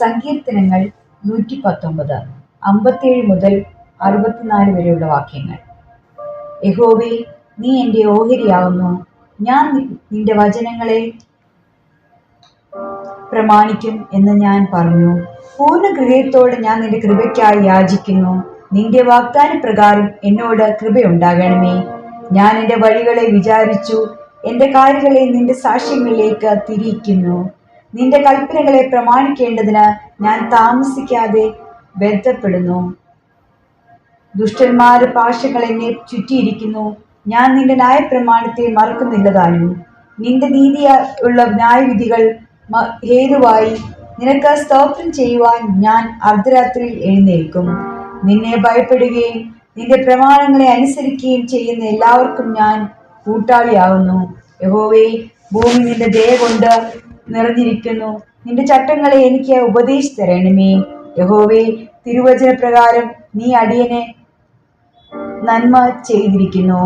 സങ്കീർത്തനങ്ങൾ 119 57 മുതൽ 64 വരെയുള്ള വാക്യങ്ങൾ. യഹോവേ, നീ എൻ്റെ ഓഹരിയാവുന്നു. ഞാൻ നിന്റെ വചനങ്ങളെ പ്രമാണിക്കും എന്ന് ഞാൻ പറഞ്ഞു. പൂർണ്ണ ഹൃദയത്തോടെ ഞാൻ നിന്റെ കൃപയ്ക്കായി യാചിക്കുന്നു. നിന്റെ വാഗ്ദാന പ്രകാരം എന്നോട് കൃപയുണ്ടാകണമേ. ഞാൻ എൻ്റെ വഴികളെ വിചാരിച്ചു, എൻ്റെ കാലുകളെ നിന്റെ സാക്ഷ്യങ്ങളിലേക്ക് തിരിയിക്കുന്നു. നിന്റെ കൽപ്പനകളെ പ്രമാണിക്കേണ്ടതിന് ഞാൻ താമസിക്കാതെ ബന്ധപ്പെടുന്നു. ദുഷ്ടന്മാരുടെ പാശങ്ങൾ എന്നെ ചുറ്റിയിരിക്കുന്നു. ഞാൻ നിന്റെ ന്യായപ്രമാണത്തെ മറക്കുന്നില്ലതാനും. നിന്റെ നീതിയുള്ള ന്യായവിധികൾ ഹേതുവായി നിനക്ക് സ്തോത്രം ചെയ്യുവാൻ ഞാൻ അർദ്ധരാത്രിയിൽ എഴുന്നേൽക്കും. നിന്നെ ഭയപ്പെടുകയും നിന്റെ പ്രമാണങ്ങളെ അനുസരിക്കുകയും ചെയ്യുന്ന എല്ലാവർക്കും ഞാൻ കൂട്ടാളിയാകുന്നു. യഹോവേ, ഭൂമി നിന്റെ ദയ കൊണ്ട് നിറഞ്ഞിരിക്കുന്നു. നിന്റെ ചട്ടങ്ങളെ എനിക്ക് ഉപദേശിച്ചു തരണമേ. യഹോവേ, തിരുവചന പ്രകാരം നീ അടിയനെ നന്മ ചെയ്തിരിക്കുന്നു.